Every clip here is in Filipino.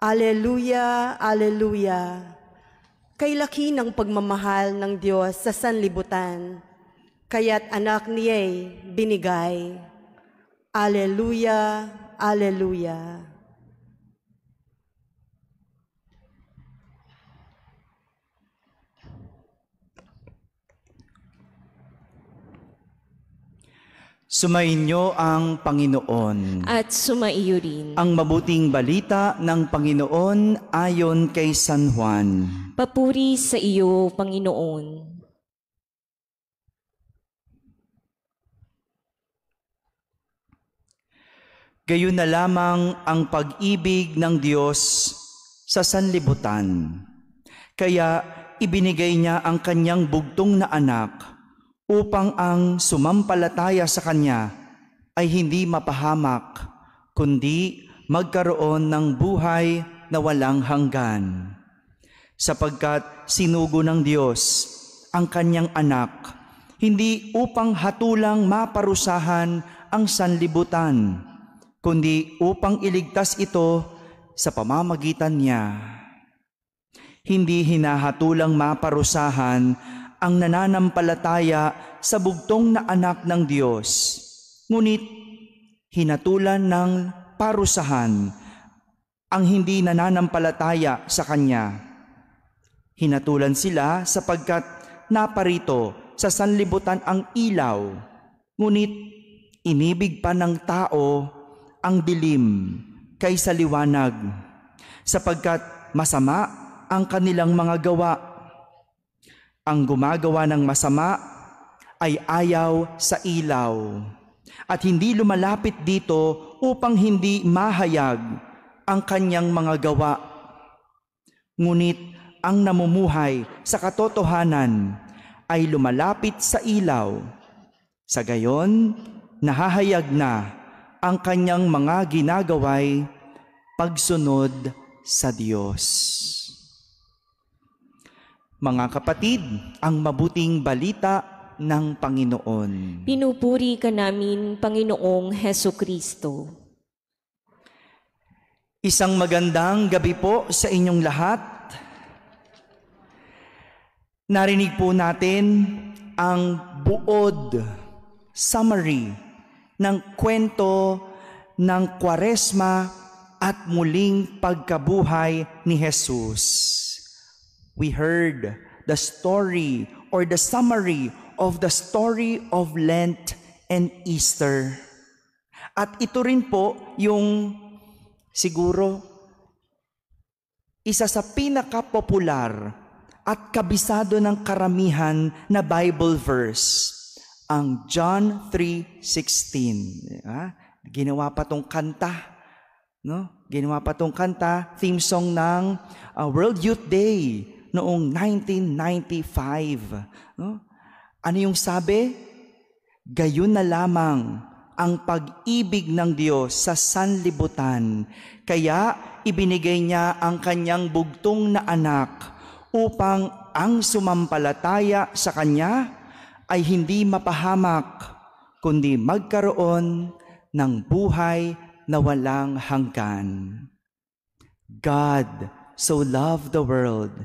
Aleluya, aleluya. Kay laki ng pagmamahal ng Diyos sa sanlibutan, kaya't anak niya'y binigay. Aleluya, aleluya. Sumainyo ang Panginoon. At sumaiyo rin. Ang mabuting balita ng Panginoon ayon kay San Juan. Papuri sa iyo, Panginoon. Gayon na lamang ang pag-ibig ng Diyos sa sanlibutan. Kaya ibinigay niya ang kanyang bugtong na anak upang ang sumampalataya sa Kanya ay hindi mapahamak, kundi magkaroon ng buhay na walang hanggan. Sapagkat sinugo ng Diyos ang Kanyang anak, hindi upang hatulang maparusahan ang sanlibutan, kundi upang iligtas ito sa pamamagitan niya. Hindi hinahatulang maparusahan ang nananampalataya sa bugtong na anak ng Diyos, ngunit hinatulan ng parusahan ang hindi nananampalataya sa Kanya. Hinatulan sila sapagkat naparito sa sanlibutan ang ilaw, ngunit inibig pa ng tao ang dilim kaysa liwanag, sapagkat masama ang kanilang mga gawa. Ang gumagawa ng masama ay ayaw sa ilaw at hindi lumalapit dito upang hindi mahayag ang kanyang mga gawa. Ngunit ang namumuhay sa katotohanan ay lumalapit sa ilaw. Sa gayon, nahahayag na ang kanyang mga ginagaway pagsunod sa Diyos. Mga kapatid, ang mabuting balita ng Panginoon. Pinupuri ka namin, Panginoong Hesukristo. Isang magandang gabi po sa inyong lahat. Narinig po natin ang buod, summary ng kwento ng Kwaresma at muling pagkabuhay ni Jesus. We heard the story or the summary of the story of Lent and Easter. At ito rin po yung siguro isa sa pinaka-popular at kabisado ng karamihan na Bible verse, ang John 3:16. Ginawa pa tong kanta, no? Ginawa pa tong kanta, theme song ng World Youth Day noong 1995. No? Ano yung sabi? Gayon na lamang ang pag-ibig ng Diyos sa sanlibutan. Kaya ibinigay niya ang kanyang bugtong na anak upang ang sumampalataya sa Kanya ay hindi mapahamak, kundi magkaroon ng buhay na walang hanggan. God so loved the world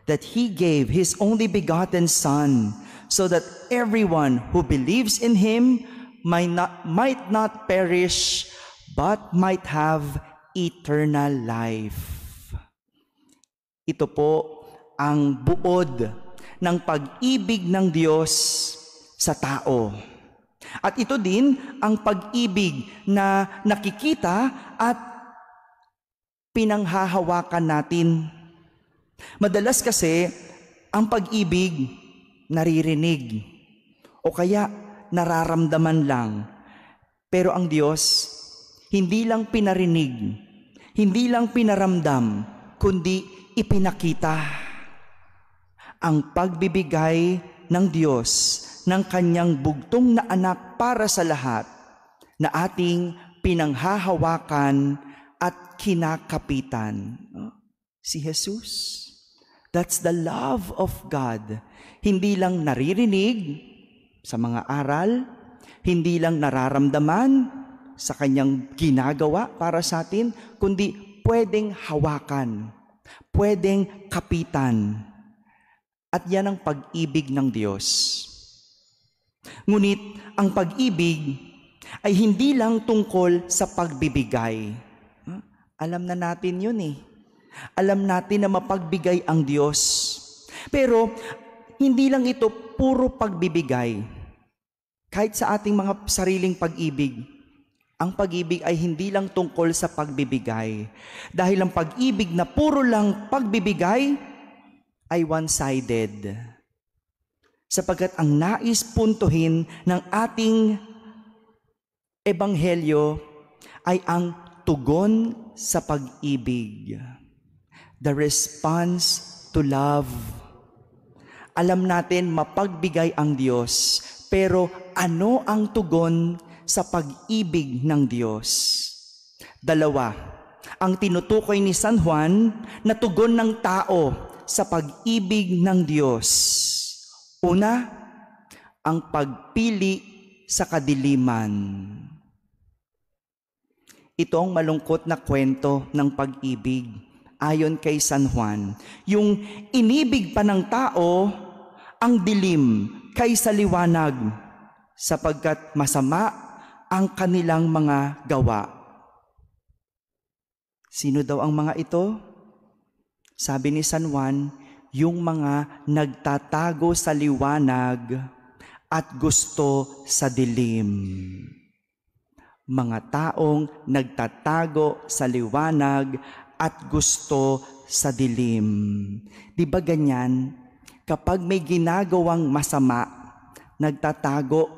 that He gave His only begotten Son, so that everyone who believes in Him might not perish, but might have eternal life. Ito po ang buod ng pag-ibig ng Diyos sa tao. At ito din ang pag-ibig na nakikita at pinanghahawakan natin. Madalas kasi, ang pag-ibig naririnig o kaya nararamdaman lang. Pero ang Diyos, hindi lang pinarinig, hindi lang pinaramdam, kundi ipinakita. Ang pagbibigay ng Diyos ng kanyang bugtong na anak para sa lahat na ating pinanghahawakan at kinakapitan. Si Jesus. That's the love of God. Hindi lang naririnig sa mga aral, hindi lang nararamdaman sa kanyang ginagawa para sa atin, kundi pwedeng hawakan, pwedeng kapitan. At yan ang pag-ibig ng Diyos. Ngunit ang pag-ibig ay hindi lang tungkol sa pagbibigay. Alam na natin yun eh. Alam natin na mapagbigay ang Diyos. Pero hindi lang ito puro pagbibigay. Kahit sa ating mga sariling pag-ibig, ang pag-ibig ay hindi lang tungkol sa pagbibigay. Dahil ang pag-ibig na puro lang pagbibigay ay one-sided. Sapagkat ang nais puntuhin ng ating ebanghelyo ay ang tugon sa pag-ibig. The response to love. Alam natin mapagbigay ang Diyos, pero ano ang tugon sa pag-ibig ng Diyos? Dalawa, ang tinutukoy ni San Juan na tugon ng tao sa pag-ibig ng Diyos. Una, ang pagpili sa kadiliman. Ito ang malungkot na kwento ng pag-ibig ayon kay San Juan. Yung inibig pa ng tao ang dilim kaysa liwanag sapagkat masama ang kanilang mga gawa. Sino daw ang mga ito? Sabi ni San Juan, yung mga nagtatago sa liwanag at gusto sa dilim. Mga taong nagtatago sa liwanag at gusto sa dilim. Di ba ganyan? Kapag may ginagawang masama, nagtatago.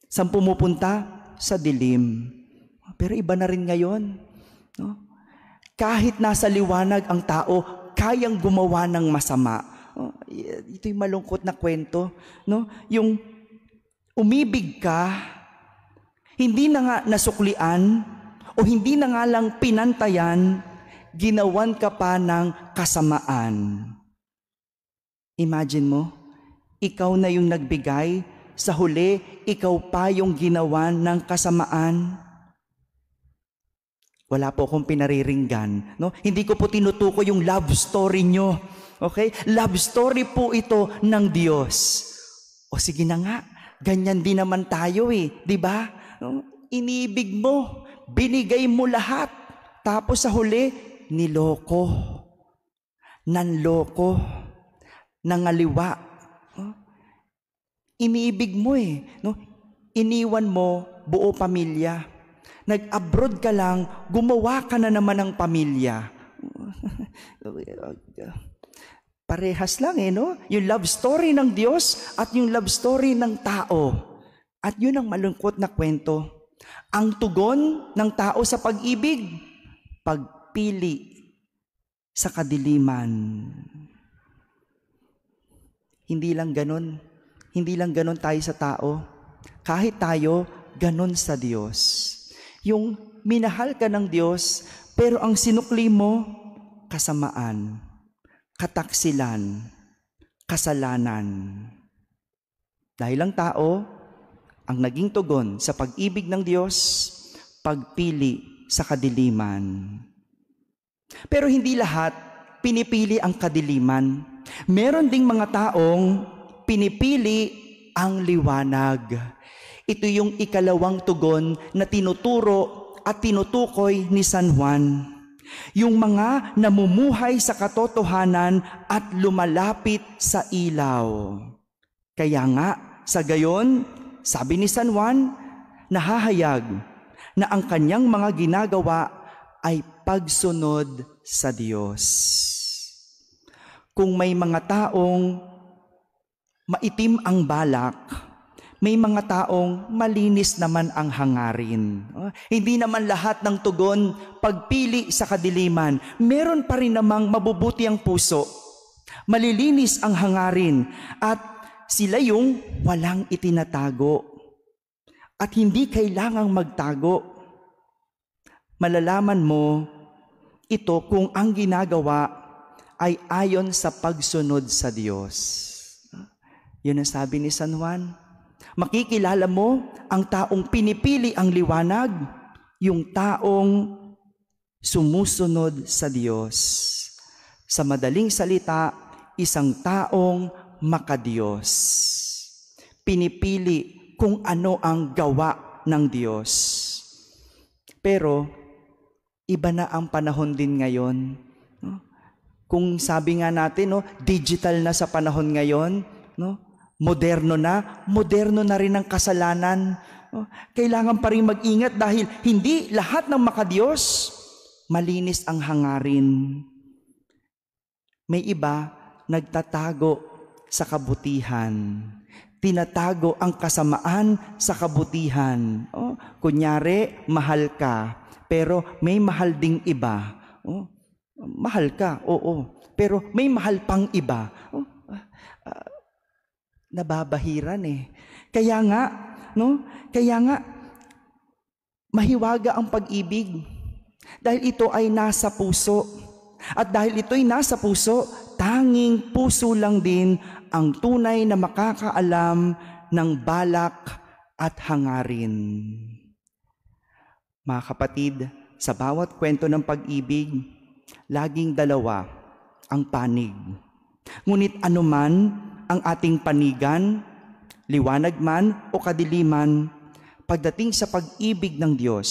Saan pumupunta? Sa dilim. Pero iba na rin ngayon. No? Kahit nasa liwanag ang tao, kayang gumawa ng masama. Ito'y malungkot na kwento. No? Yung umibig ka, hindi na nga nasuklian o hindi na nga lang pinantayan, ginawan ka pa ng kasamaan. Imagine mo, ikaw na yung nagbigay, sa huli, ikaw pa yung ginawan ng kasamaan. Wala po akong pinariringgan. No? Hindi ko po tinutukoy yung love story nyo. Okay? Love story po ito ng Diyos. O sige na nga, ganyan din naman tayo eh. Di ba? No? Inibig mo, binigay mo lahat. Tapos sa huli, niloko. Nanloko. Nangaliwa. No? Iniibig mo eh. No? Iniwan mo buo pamilya. Nag-abroad ka lang, gumawa ka na naman ng pamilya. Parehas lang eh, no? Yung love story ng Diyos at yung love story ng tao. At yun ang malungkot na kwento. Ang tugon ng tao sa pag-ibig, pagpili sa kadiliman. Hindi lang ganun. Hindi lang ganun tayo sa tao. Kahit tayo, ganun sa Diyos. Yung minahal ka ng Diyos, pero ang sinukli mo, kasamaan, kataksilan, kasalanan. Dahil ang tao, ang naging tugon sa pag-ibig ng Diyos, pagpili sa kadiliman. Pero hindi lahat pinipili ang kadiliman. Meron ding mga taong pinipili ang liwanag. Ito yung ikalawang tugon na tinuturo at tinutukoy ni San Juan. Yung mga namumuhay sa katotohanan at lumalapit sa ilaw. Kaya nga, sa gayon, sabi ni San Juan, nahahayag na ang kanyang mga ginagawa ay pagsunod sa Diyos. Kung may mga taong maitim ang balak, may mga taong malinis naman ang hangarin. Hindi naman lahat ng tugon pagpili sa kadiliman. Meron pa rin namang mabubuti ang puso. Malilinis ang hangarin at sila yung walang itinatago. At hindi kailangang magtago. Malalaman mo ito kung ang ginagawa ay ayon sa pagsunod sa Diyos. Yun ang sabi ni San Juan. Makikilala mo ang taong pinipili ang liwanag, yung taong sumusunod sa Diyos. Sa madaling salita, isang taong makadiyos. Pinipili kung ano ang gawa ng Diyos. Pero, iba na ang panahon din ngayon. No? Kung sabi nga natin, no, digital na sa panahon ngayon, no? Moderno na rin ang kasalanan. No? Kailangan pa rin mag-ingat dahil hindi lahat ng makadiyos malinis ang hangarin. May iba nagtatago sa kabutihan. Tinatago ang kasamaan sa kabutihan. Kunyari, mahal ka, pero may mahal ding iba. Mahal ka, oo, pero may mahal pang iba. Nababahiran eh. Kaya nga, mahiwaga ang pag-ibig. Dahil ito ay nasa puso. At dahil ito'y nasa puso, tanging puso lang din ang tunay na makakaalam ng balak at hangarin. Mga kapatid, sa bawat kwento ng pag-ibig, laging dalawa ang panig. Ngunit anuman ang ating panigan, liwanag man o kadiliman, pagdating sa pag-ibig ng Diyos,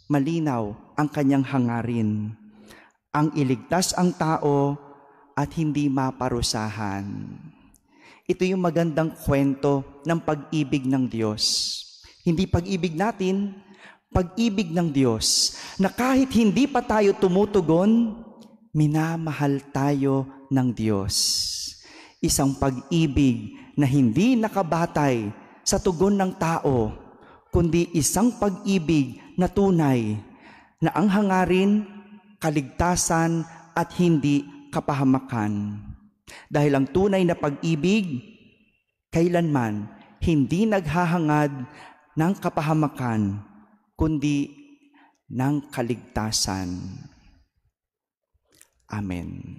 malinaw ang kanyang hangarin. Ang iligtas ang tao at hindi maparusahan. Ito yung magandang kwento ng pag-ibig ng Diyos. Hindi pag-ibig natin, pag-ibig ng Diyos, na kahit hindi pa tayo tumutugon, minamahal tayo ng Diyos. Isang pag-ibig na hindi nakabatay sa tugon ng tao, kundi isang pag-ibig na tunay, na ang hangarin, kaligtasan at hindi kapahamakan. Dahil ang tunay na pag-ibig, kailanman hindi naghahangad ng kapahamakan, kundi ng kaligtasan. Amen.